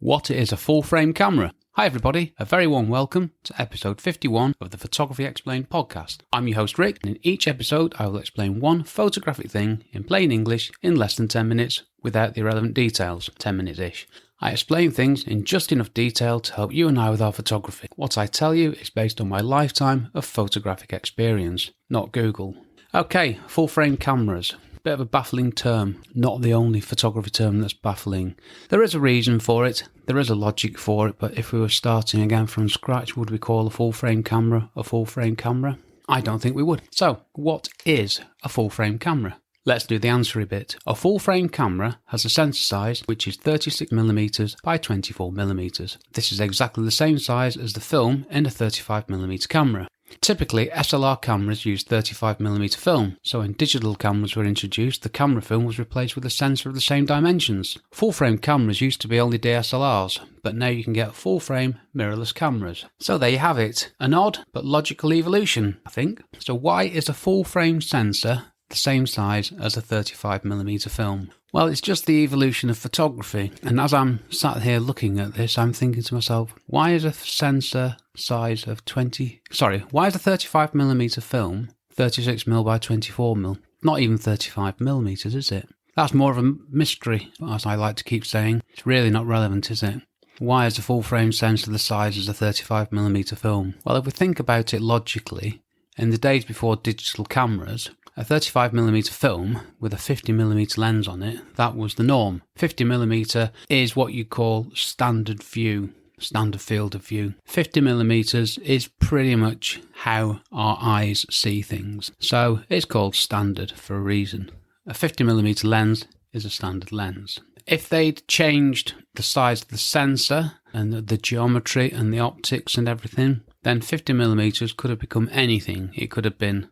what is a full-frame camera. Hi everybody, a very warm welcome to episode 51 of the Photography Explained podcast. I'm your host Rick, and in each episode I will explain one photographic thing in plain English in less than 10 minutes without the irrelevant details, 10 minutes-ish. I explain things in just enough detail to help you and I with our photography. What I tell you is based on my lifetime of photographic experience, not Google. Okay, full-frame cameras. Bit of a baffling term, not the only photography term that's baffling. There is a reason for it, there is a logic for it, but if we were starting again from scratch, would we call a full-frame camera a full-frame camera? I don't think we would. So, what is a full-frame camera? Let's do the answery bit. A full-frame camera has a sensor size which is 36mm by 24mm. This is exactly the same size as the film in a 35mm camera. Typically, SLR cameras use 35mm film, so when digital cameras were introduced, the camera film was replaced with a sensor of the same dimensions. Full-frame cameras used to be only DSLRs, but now you can get full-frame mirrorless cameras. So there you have it. An odd but logical evolution, I think. So why is a full-frame sensor the same size as a 35mm film? Well, it's just the evolution of photography, and as I'm sat here looking at this, I'm thinking to myself, why is a sensor size of why is a 35mm film 36mm by 24mm? Not even 35mm, is it? That's more of a mystery, as I like to keep saying. It's really not relevant, is it? Why is a full-frame sensor the size as a 35mm film? Well, if we think about it logically, in the days before digital cameras, a 35mm film with a 50mm lens on it, that was the norm. 50mm is what you call standard view, standard field of view. 50mm is pretty much how our eyes see things. So it's called standard for a reason. A 50mm lens is a standard lens. If they'd changed the size of the sensor and the geometry and the optics and everything, then 50mm could have become anything. It could have been,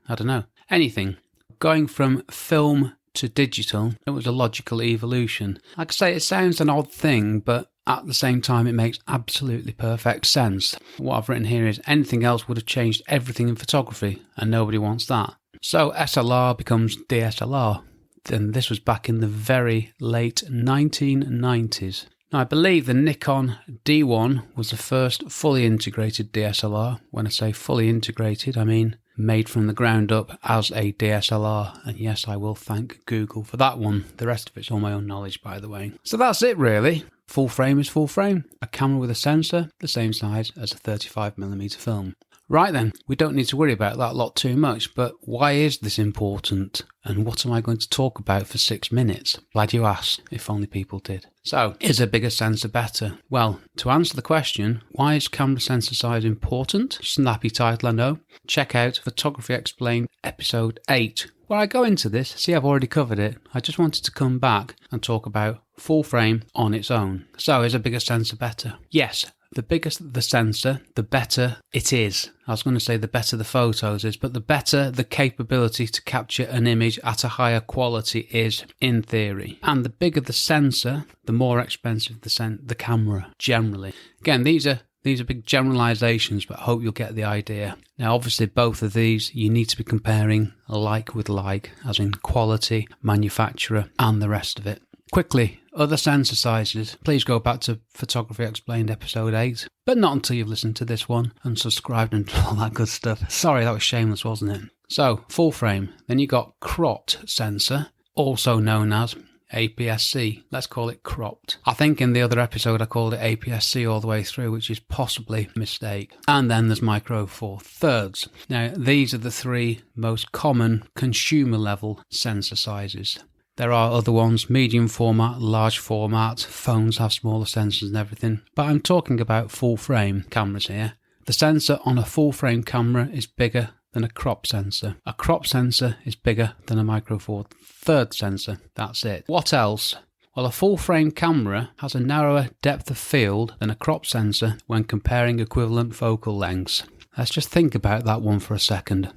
anything. Going from film to digital, it was a logical evolution. Like I say, it sounds an odd thing, but at the same time, it makes absolutely perfect sense. What I've written here is anything else would have changed everything in photography, and nobody wants that. So SLR becomes DSLR. And this was back in the very late 1990s. Now, I believe the Nikon D1 was the first fully integrated DSLR. When I say fully integrated, I mean made from the ground up as a DSLR. And yes, I will thank Google for that one. The rest of it's all my own knowledge, by the way. So that's it, really. Full frame is full frame. A camera with a sensor, the same size as a 35mm film. Right then, we don't need to worry about that lot too much, but why is this important? And what am I going to talk about for 6 minutes? Glad you asked, if only people did. So, is a bigger sensor better? Well, to answer the question, why is camera sensor size important? Snappy title, I know. Check out Photography Explained episode 8, where I go into this. See, I've already covered it. I just wanted to come back and talk about full frame on its own. So, is a bigger sensor better? Yes. The bigger the sensor, the better it is. I was going to say the better the photos is, but the better the capability to capture an image at a higher quality is, in theory. And the bigger the sensor, the more expensive the camera, generally. Again, these are big generalizations, but I hope you'll get the idea. Now, obviously, both of these, you need to be comparing like with like, as in quality, manufacturer, and the rest of it. Quickly, other sensor sizes, please go back to Photography Explained episode 8, but not until you've listened to this one and subscribed and all that good stuff. Sorry, that was shameless, wasn't it? So, full frame. Then you got cropped sensor, also known as APS-C. Let's call it cropped. I think in the other episode I called it APS-C all the way through, which is possibly a mistake. And then there's micro four thirds. Now, these are the three most common consumer level sensor sizes. There are other ones, medium format, large format, phones have smaller sensors and everything, but I'm talking about full frame cameras here. The sensor on a full frame camera is bigger than a crop sensor. A crop sensor is bigger than a micro four thirds sensor. That's it. What else? Well, a full frame camera has a narrower depth of field than a crop sensor when comparing equivalent focal lengths. Let's just think about that one for a second.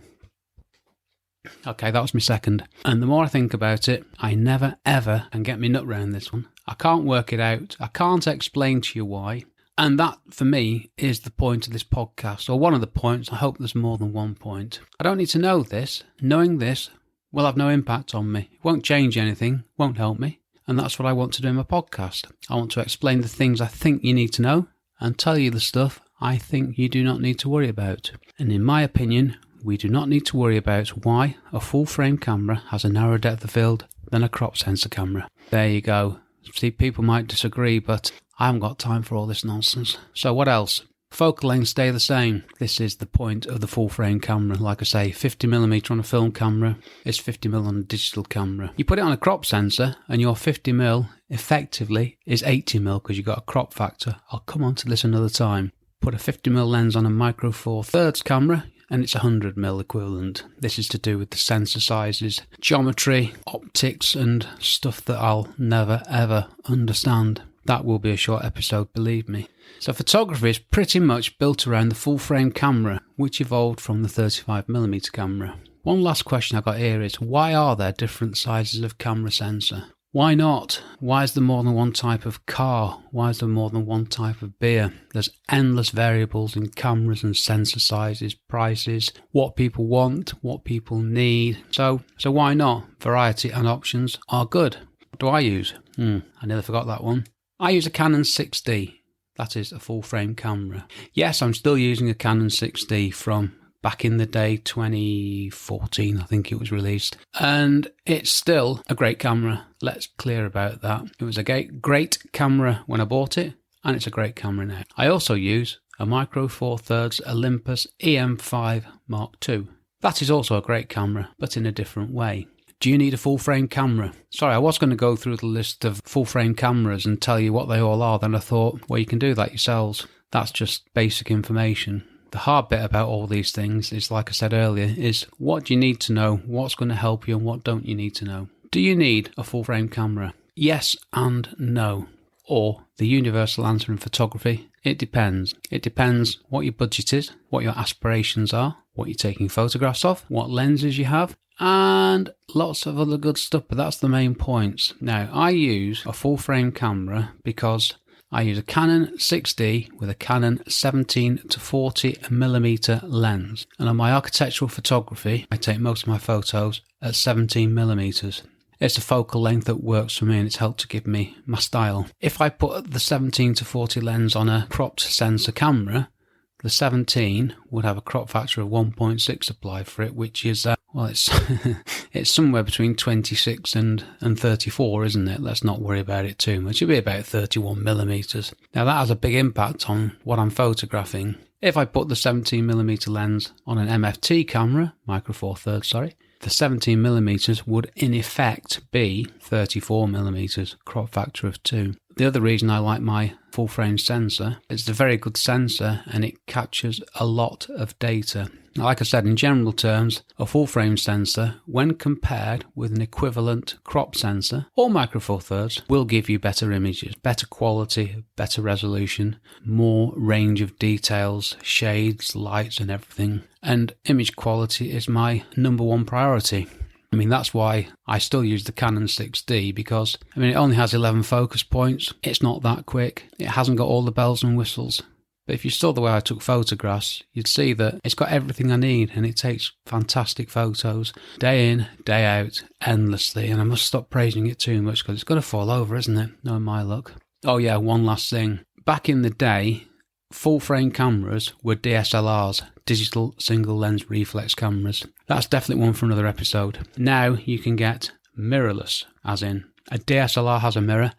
Okay, that was my second. And the more I think about it, I never ever can get my nut round this one. I can't work it out. I can't explain to you why. And that, for me, is the point of this podcast, or one of the points. I hope there's more than one point. I don't need to know this. Knowing this will have no impact on me. It won't change anything, won't help me. and that's what I want to do in my podcast. I want to explain the things I think you need to know and tell you the stuff I think you do not need to worry about. And in my opinion, we do not need to worry about why a full-frame camera has a narrower depth of field than a crop sensor camera. There you go. See, people might disagree, but I haven't got time for all this nonsense. So what else? Focal lengths stay the same. This is the point of the full-frame camera. Like I say, 50mm on a film camera is 50mm on a digital camera. You put it on a crop sensor and your 50mm effectively is 80mm because you've got a crop factor. I'll come on to this another time. Put a 50mm lens on a micro four thirds camera and it's 100mm equivalent. This is to do with the sensor sizes, geometry, optics and stuff that I'll never ever understand. That will be a short episode, believe me. So photography is pretty much built around the full frame camera, which evolved from the 35mm camera. One last question I got here is, why are there different sizes of camera sensor? Why not? Why is there more than one type of car? Why is there more than one type of beer? There's endless variables in cameras and sensor sizes, prices, what people want, what people need. So why not? Variety and options are good. What do I use? I nearly forgot that one. I use a Canon 6D. That is a full-frame camera. Yes, I'm still using a Canon 6D from back in the day, 2014, I think it was released. And it's still a great camera. Let's clear about that. It was a great camera when I bought it, and it's a great camera now. I also use a Micro Four Thirds Olympus EM5 Mark II. That is also a great camera, but in a different way. Do you need a full-frame camera? Sorry, I was going to go through the list of full-frame cameras and tell you what they all are, then I thought, well, you can do that yourselves. That's just basic information. The hard bit about all these things is, like I said earlier, is what do you need to know, what's going to help you and what don't you need to know. Do you need a full-frame camera? Yes and no. Or the universal answer in photography, it depends. It depends what your budget is, what your aspirations are, what you're taking photographs of, what lenses you have, and lots of other good stuff, but that's the main points. Now, I use a full-frame camera because I use a Canon 6D with a Canon 17-40mm lens. And on my architectural photography, I take most of my photos at 17mm. It's a focal length that works for me and it's helped to give me my style. If I put the 17-40 lens on a cropped sensor camera, the 17 would have a crop factor of 1.6 applied for it, which is, it's it's somewhere between 26 and 34, isn't it? Let's not worry about it too much. It'll be about 31mm. Now that has a big impact on what I'm photographing. If I put the 17mm lens on an MFT camera, Micro Four Thirds, sorry, the 17mm would in effect be 34mm, crop factor of 2. The other reason I like my full frame sensor, it's a very good sensor and it captures a lot of data. Now, like I said, in general terms, a full frame sensor, when compared with an equivalent crop sensor or Micro Four Thirds, will give you better images, better quality, better resolution, more range of details, shades, lights and everything. And image quality is my number one priority. I mean, that's why I still use the Canon 6D because, it only has 11 focus points. It's not that quick. It hasn't got all the bells and whistles. But if you saw the way I took photographs, you'd see that it's got everything I need and it takes fantastic photos day in, day out, endlessly. And I must stop praising it too much because it's going to fall over, isn't it? Knowing my luck. Oh yeah, one last thing. Back in the day, full-frame cameras were DSLRs, digital single lens reflex cameras. That's definitely one for another episode. Now you can get mirrorless, as in a DSLR has a mirror,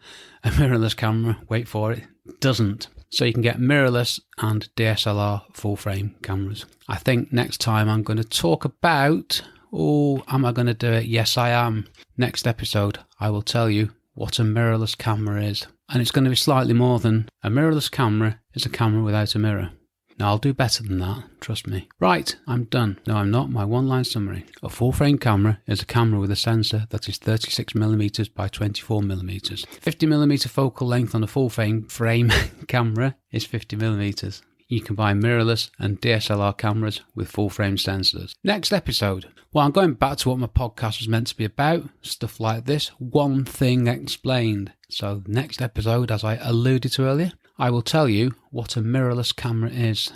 a mirrorless camera, wait for it, doesn't. So you can get mirrorless and DSLR full-frame cameras. I think next time I'm going to talk about... am I going to do it? Yes, I am. Next episode, I will tell you what a mirrorless camera is. And it's going to be slightly more than a mirrorless camera is a camera without a mirror. Now, I'll do better than that, trust me. Right, I'm done. No, I'm not. My one-line summary. A full-frame camera is a camera with a sensor that is 36mm by 24mm. 50mm focal length on a full-frame camera is 50mm. You can buy mirrorless and DSLR cameras with full-frame sensors. Next episode. Well, I'm going back to what my podcast was meant to be about. Stuff like this. One thing explained. So next episode, as I alluded to earlier, I will tell you what a mirrorless camera is.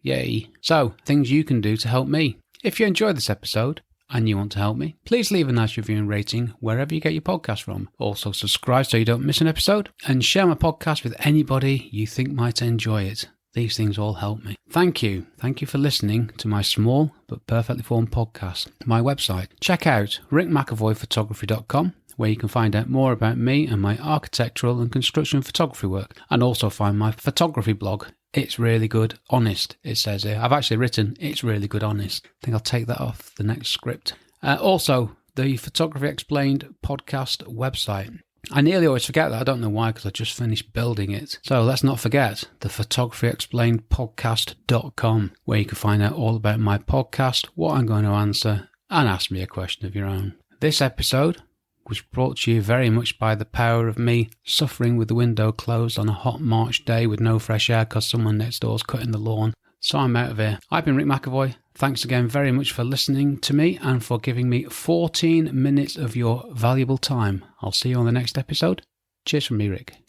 Yay. So, things you can do to help me. If you enjoyed this episode and you want to help me, please leave a nice review and rating wherever you get your podcast from. Also subscribe so you don't miss an episode, and share my podcast with anybody you think might enjoy it. These things all help me. Thank you. Thank you for listening to my small but perfectly formed podcast. My website. Check out rickmcevoyphotography.com, where you can find out more about me and my architectural and construction photography work, and also find my photography blog. It's really good, honest, it says here. I've actually written, it's really good, honest. I think I'll take that off the next script. Also, the Photography Explained podcast website. I nearly always forget that. I don't know why, because I just finished building it. So let's not forget the photographyexplainedpodcast.com, where you can find out all about my podcast, what I'm going to answer, and ask me a question of your own. This episode was brought to you very much by the power of me suffering with the window closed on a hot March day with no fresh air because someone next door's cutting the lawn. So I'm out of here. I've been Rick McEvoy. Thanks again very much for listening to me and for giving me 14 minutes of your valuable time. I'll see you on the next episode. Cheers from me, Rick.